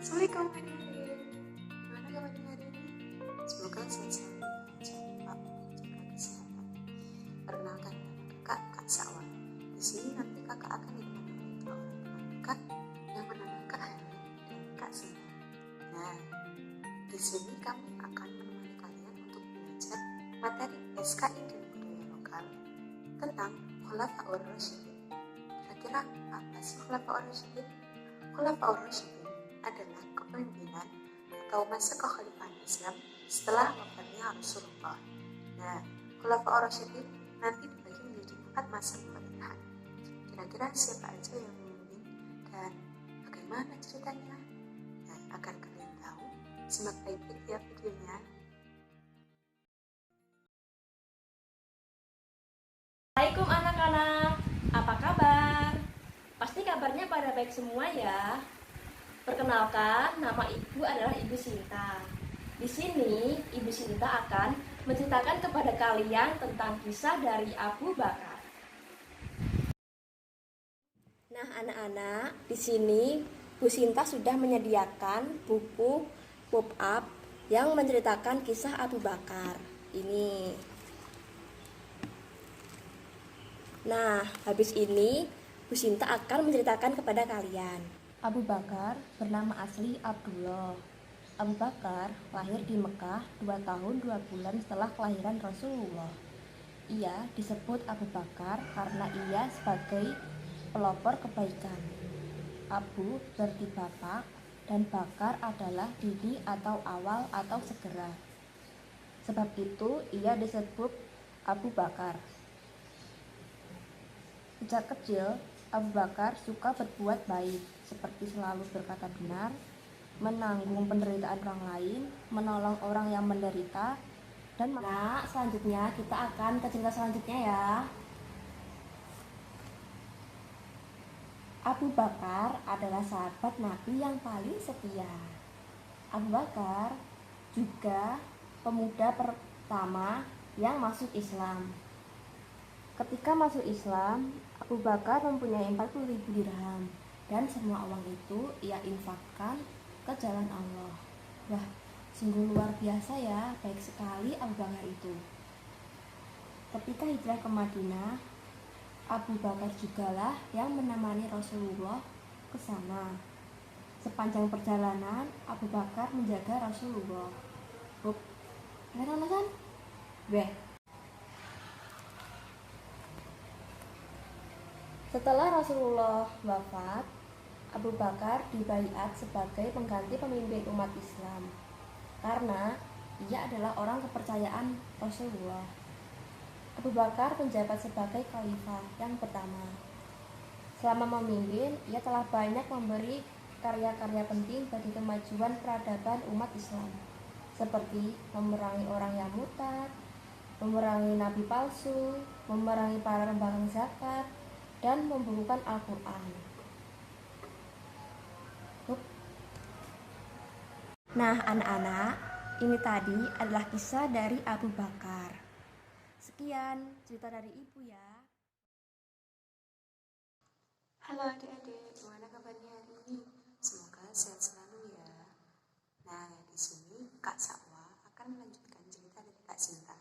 Assalamualaikum hadirin. Gimana kabarnya hari ini? Semoga sehat selalu ya. Jangan lupa untuk jaga kesehatan. Perkenalkan nama kakak Kak Sawa. Di sini nanti kakak akan ditemani oleh dua orang teman kakak yang bernama Kak Hani dan Kak Sinta. Nah, di sini kami akan menemani kalian untuk belajar materi SKI dan budaya lokal tentang Khulafaur Rasyidin. Kira-kira apa sih Khulafaur Rasyidin? Khulafaur Rasyidin adalah kepemimpinan atau masa kekhalifahan Islam setelah wafatnya Rasulullah. Nah, Khulafaur Rasyidin nanti dibagi menjadi 4 masa pemerintahan. Kira-kira siapa aja yang memimpin dan bagaimana ceritanya? Nah, agar kalian tahu, simak baik-baik ya videonya. Assalamualaikum anak-anak, apa kabar? Pasti kabarnya pada baik semua ya. Perkenalkan, nama ibu adalah Ibu Sinta. Di sini, Ibu Sinta akan menceritakan kepada kalian tentang kisah dari Abu Bakar. Nah, anak-anak, di sini Bu Sinta sudah menyediakan buku pop-up yang menceritakan kisah Abu Bakar. Ini. Nah, habis ini Bu Sinta akan menceritakan kepada kalian. Abu Bakar bernama asli Abdullah. Abu Bakar lahir di Mekah 2 tahun 2 bulan setelah kelahiran Rasulullah. Ia disebut Abu Bakar karena ia sebagai pelopor kebaikan. Abu berarti bapak dan bakar adalah dini atau awal atau segera. Sebab itu ia disebut Abu Bakar. Sejak kecil, Abu Bakar suka berbuat baik, seperti selalu berkata benar, menanggung penderitaan orang lain, menolong orang yang menderita, dan selanjutnya kita akan ke cerita selanjutnya ya. Abu Bakar adalah sahabat Nabi yang paling setia. Abu Bakar juga pemuda pertama yang masuk Islam. Ketika masuk Islam, Abu Bakar mempunyai 40.000 dirham dan semua uang itu ia infakkan ke jalan Allah. Wah, sungguh luar biasa ya, baik sekali Abu Bakar itu. Ketika hijrah ke Madinah, Abu Bakar jugalah yang menemani Rasulullah ke sana. Sepanjang perjalanan, Abu Bakar menjaga Rasulullah. Kan? Setelah Rasulullah wafat, Abu Bakar dibaiat sebagai pengganti pemimpin umat Islam karena ia adalah orang kepercayaan Rasulullah. Abu Bakar menjabat sebagai khalifah yang pertama. Selama memimpin, ia telah banyak memberi karya-karya penting bagi kemajuan peradaban umat Islam, seperti memerangi orang yang murtad, memerangi nabi palsu, memerangi para pembangkang zakat, dan membukukan Al-Quran. Nah, anak-anak, ini tadi adalah kisah dari Abu Bakar. Sekian cerita dari ibu ya. Halo adik-adik, gimana kabarnya hari ini? Semoga sehat selalu ya. Nah, di sini Kak Sawa akan melanjutkan cerita dari Kak Sinta.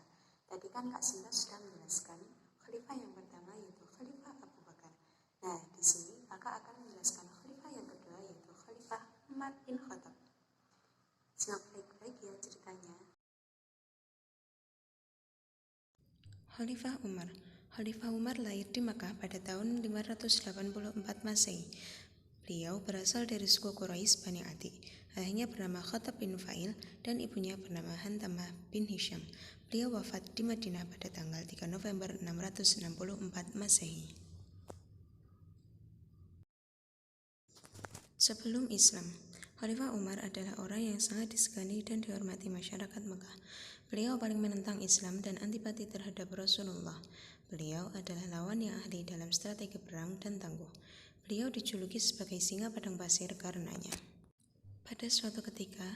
Tadi kan Kak Sinta sudah menjelaskan khalifah yang pertama yaitu Khalifah Abu Bakar. Nah, di sini kakak akan menjelaskan khalifah yang kedua yaitu Khalifah Umar bin Khattab. Simak baik-baik ya ceritanya. Khalifah Umar lahir di Makkah pada tahun 584 Masehi. Beliau berasal dari suku Quraisy Bani Adi. Ayahnya bernama Khattab bin Nufail dan ibunya bernama Hantamah bin Hisham. Beliau wafat di Madinah pada tanggal 3 November 664 Masehi. Sebelum Islam, Khalifah Umar adalah orang yang sangat disegani dan dihormati masyarakat Mekah. Beliau paling menentang Islam dan antipati terhadap Rasulullah. Beliau adalah lawan yang ahli dalam strategi perang dan tangguh. Beliau dijuluki sebagai singa padang pasir karenanya. Pada suatu ketika,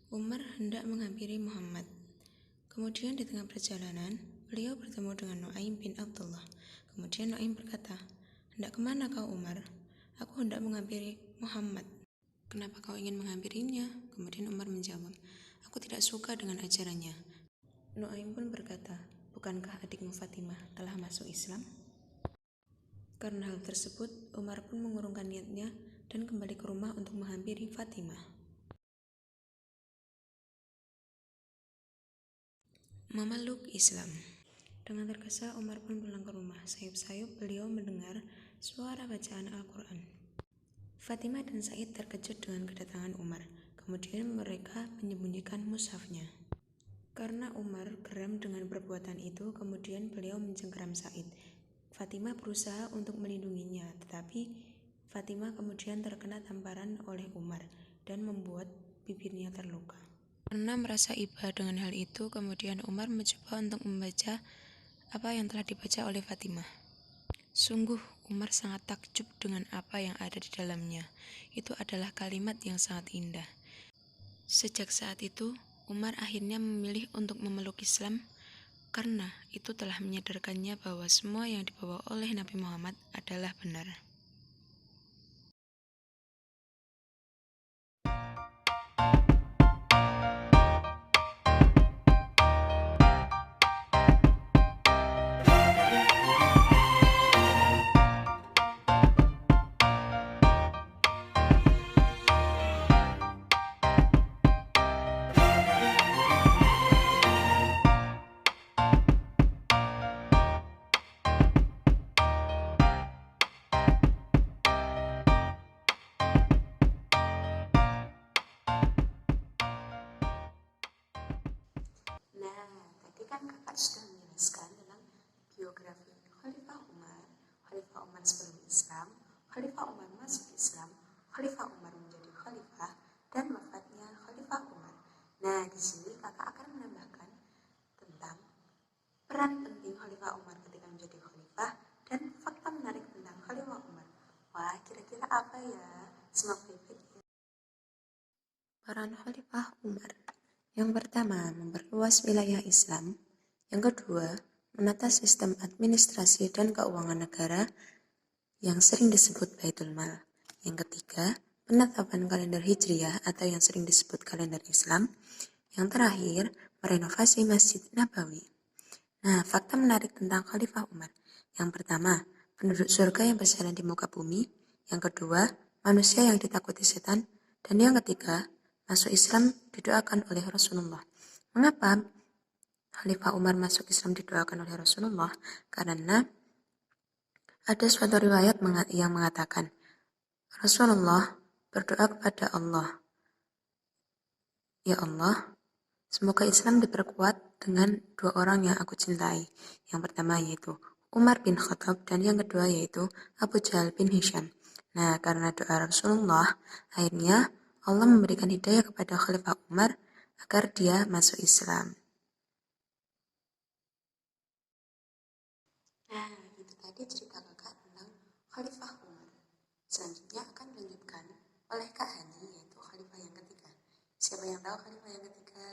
Umar hendak menghampiri Muhammad. Kemudian di tengah perjalanan, beliau bertemu dengan Nuaim bin Abdullah. Kemudian Nuaim berkata, "Hendak kemana kau Umar?" "Aku hendak menghampiri Muhammad." "Kenapa kau ingin menghampirinya?" Kemudian Umar menjawab, "Aku tidak suka dengan ajarannya." Nuaim pun berkata, "Bukankah adikmu Fatimah telah masuk Islam?" Karena hal tersebut, Umar pun mengurungkan niatnya dan kembali ke rumah untuk menghampiri Fatimah. Memeluk Islam. Dengan tergesa, Umar pun pulang ke rumah. Sayup-sayup beliau mendengar suara bacaan Al-Quran. Fatimah dan Said terkejut dengan kedatangan Umar. Kemudian mereka menyembunyikan mushafnya. Karena Umar geram dengan perbuatan itu, kemudian beliau mencengkeram Said. Fatimah berusaha untuk melindunginya, tetapi Fatimah kemudian terkena tamparan oleh Umar dan membuat bibirnya terluka. Karena merasa iba dengan hal itu, kemudian Umar mencoba untuk membaca apa yang telah dibaca oleh Fatimah. Sungguh, Umar sangat takjub dengan apa yang ada di dalamnya. Itu adalah kalimat yang sangat indah. Sejak saat itu, Umar akhirnya memilih untuk memeluk Islam karena itu telah menyadarkannya bahwa semua yang dibawa oleh Nabi Muhammad adalah benar. Nah, tadi kan kakak sudah menjelaskan tentang biografi Khalifah Umar, Khalifah Umar sebelum Islam, Khalifah Umar masuk Islam, Khalifah Umar menjadi khalifah, dan wafatnya Khalifah Umar. Nah, di sini kakak akan menambahkan tentang peran penting Khalifah Umar ketika menjadi khalifah dan fakta menarik tentang Khalifah Umar. Wah, kira-kira apa ya? Semoga baik-baik ya. Peran Khalifah Umar. Yang pertama, memperluas wilayah Islam. Yang kedua, menata sistem administrasi dan keuangan negara yang sering disebut Baitul Mal. Yang ketiga, penetapan kalender Hijriah atau yang sering disebut kalender Islam. Yang terakhir, merenovasi Masjid Nabawi. Nah, fakta menarik tentang Khalifah Umar. Yang pertama, penduduk surga yang berjalan di muka bumi. Yang kedua, manusia yang ditakuti setan. Dan yang ketiga, masuk Islam didoakan oleh Rasulullah. Mengapa Khalifah Umar masuk Islam didoakan oleh Rasulullah? Karena ada suatu riwayat yang mengatakan Rasulullah berdoa kepada Allah, "Ya Allah, semoga Islam diperkuat dengan dua orang yang aku cintai." Yang pertama yaitu Umar bin Khattab dan yang kedua yaitu Abu Jahal bin Hisham. Nah, karena doa Rasulullah, akhirnya Allah memberikan hidayah kepada Khalifah Umar agar dia masuk Islam. Nah, itu tadi cerita kakak tentang Khalifah Umar. Selanjutnya akan dilanjutkan oleh Kak Hani, yaitu Khalifah yang ketiga. Siapa yang tahu Khalifah yang ketiga?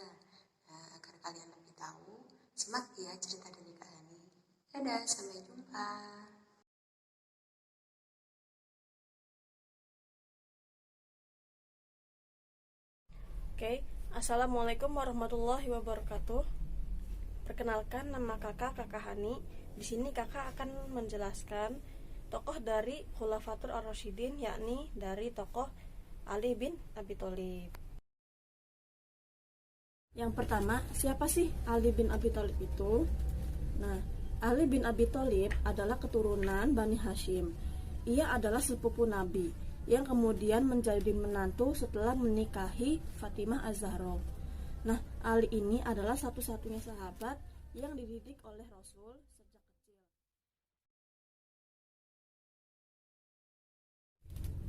Nah, agar kalian lebih tahu, simak ya cerita dari Kak Hani. Dadah, sampai jumpa. Oke, Assalamualaikum warahmatullahi wabarakatuh. Perkenalkan, nama kakak Hani. Di sini kakak akan menjelaskan tokoh dari Khulafatul Ar-Rasyidin, yakni dari tokoh Ali bin Abi Thalib. Yang pertama, siapa sih Ali bin Abi Thalib itu? Nah, Ali bin Abi Thalib adalah keturunan Bani Hashim. Ia adalah sepupu Nabi yang kemudian menjadi menantu setelah menikahi Fatimah Az-Zahra. Nah, Ali ini adalah satu-satunya sahabat yang dididik oleh Rasul sejak kecil.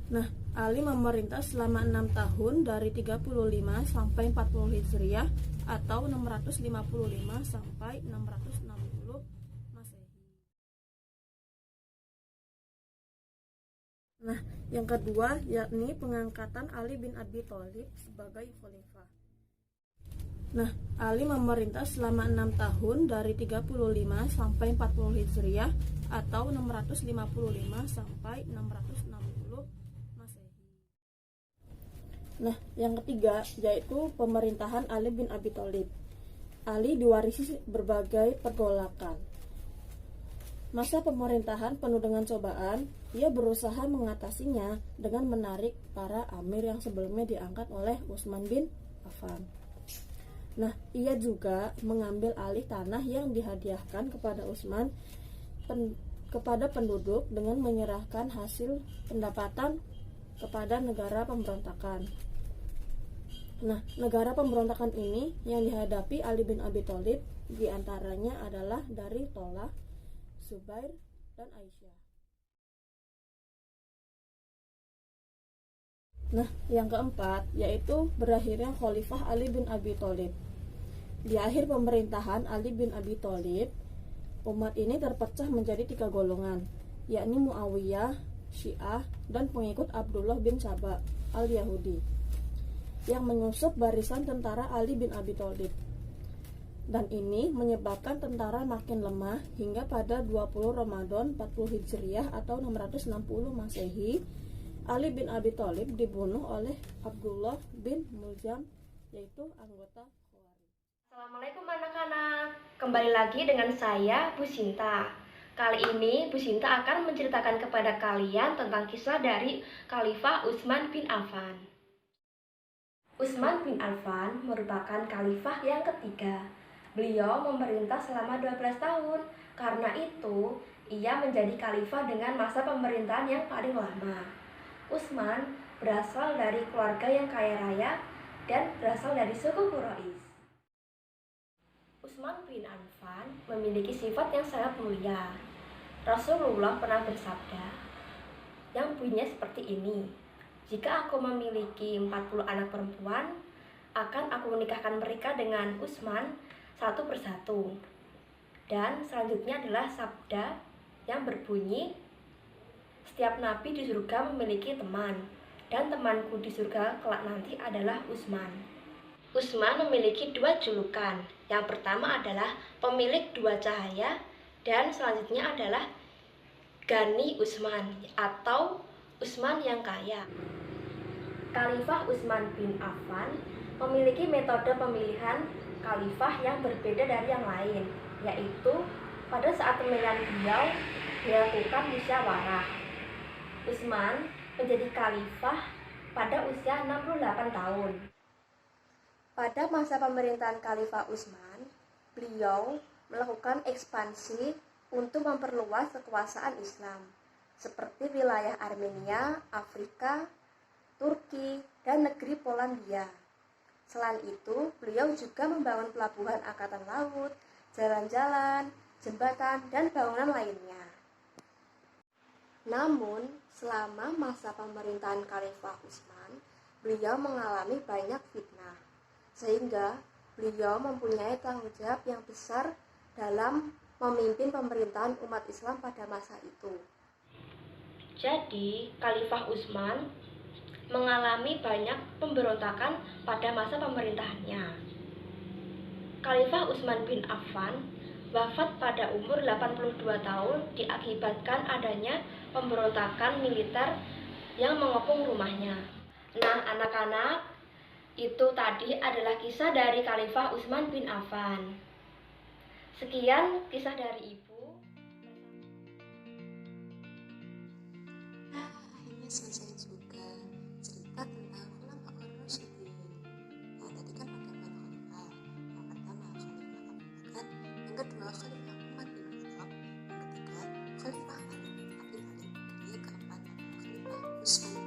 Nah, Ali memerintah selama 6 tahun dari 35 sampai 40 Hijriah atau 655 sampai 660 Masehi. Nah, yang kedua yakni pengangkatan Ali bin Abi Thalib sebagai khalifah. Nah, Ali memerintah selama 6 tahun dari 35 sampai 40 Hijriah atau 655 sampai 660 Masehi. Nah, yang ketiga yaitu pemerintahan Ali bin Abi Thalib. Ali diwarisi berbagai pergolakan. Masa pemerintahan penuh dengan cobaan, ia berusaha mengatasinya dengan menarik para amir yang sebelumnya diangkat oleh Utsman bin Affan. Nah, ia juga mengambil alih tanah yang dihadiahkan kepada Utsman kepada penduduk dengan menyerahkan hasil pendapatan kepada negara pemberontakan. Nah, negara pemberontakan ini yang dihadapi Ali bin Abi Thalib diantaranya adalah dari Tolah, Zubair, dan Aisyah. Nah, yang keempat yaitu berakhirnya Khalifah Ali bin Abi Thalib. Di akhir pemerintahan Ali bin Abi Thalib, umat ini terpecah menjadi 3 golongan, yakni Muawiyah, Syiah, dan pengikut Abdullah bin Saba al-Yahudi, yang menyusup barisan tentara Ali bin Abi Thalib. Dan ini menyebabkan tentara makin lemah hingga pada 20 Ramadan 40 Hijriah atau 660 Masehi, Ali bin Abi Thalib dibunuh oleh Abdullah bin Muljam, yaitu anggota Khawarij. Assalamualaikum anak-anak, kembali lagi dengan saya Bu Sinta. Kali ini Bu Sinta akan menceritakan kepada kalian tentang kisah dari Khalifah Utsman bin Affan. Utsman bin Affan merupakan khalifah yang ketiga. Beliau memerintah selama 12 tahun. Karena itu, ia menjadi khalifah dengan masa pemerintahan yang paling lama. Utsman berasal dari keluarga yang kaya raya dan berasal dari suku Quraisy. Utsman bin Affan memiliki sifat yang sangat mulia. Rasulullah pernah bersabda yang bunyinya seperti ini, "Jika aku memiliki 40 anak perempuan, akan aku menikahkan mereka dengan Utsman satu persatu." Dan selanjutnya adalah sabda yang berbunyi, "Setiap nabi di surga memiliki teman, dan temanku di surga kelak nanti adalah Utsman." Utsman memiliki 2 julukan. Yang pertama adalah pemilik 2 cahaya, dan selanjutnya adalah Ghani Utsman atau Utsman yang kaya. Khalifah Utsman bin Affan memiliki metode pemilihan khalifah yang berbeda dari yang lain, yaitu pada saat pemilihan beliau dilakukan musyawarah. Utsman menjadi khalifah pada usia 68 tahun. Pada masa pemerintahan Khalifah Utsman, beliau melakukan ekspansi untuk memperluas kekuasaan Islam, seperti wilayah Armenia, Afrika, Turki, dan negeri Polandia. Selain itu, beliau juga membangun pelabuhan angkatan laut, jalan-jalan, jembatan, dan bangunan lainnya. Namun, selama masa pemerintahan Khalifah Utsman, beliau mengalami banyak fitnah, sehingga beliau mempunyai tanggung jawab yang besar dalam memimpin pemerintahan umat Islam pada masa itu. Jadi, Khalifah Utsman mengalami banyak pemberontakan pada masa pemerintahannya. Khalifah Utsman bin Affan wafat pada umur 82 tahun diakibatkan adanya pemberontakan militer yang mengepung rumahnya. Nah, anak-anak, itu tadi adalah kisah dari Khalifah Utsman bin Affan. Sekian kisah dari Ibu. Nah, akhirnya selesai juga cerita tentang Khulafaur Rasyidin. Nah, tadi kan ada 4 khalifah. Yang pertama Khalifah Abu Bakar, yang kedua Khalifah Umar bin Khattab, yang ketiga Khalifah Ali bin Abi Thalib, dan yang keempat adalah Khalifah Utsman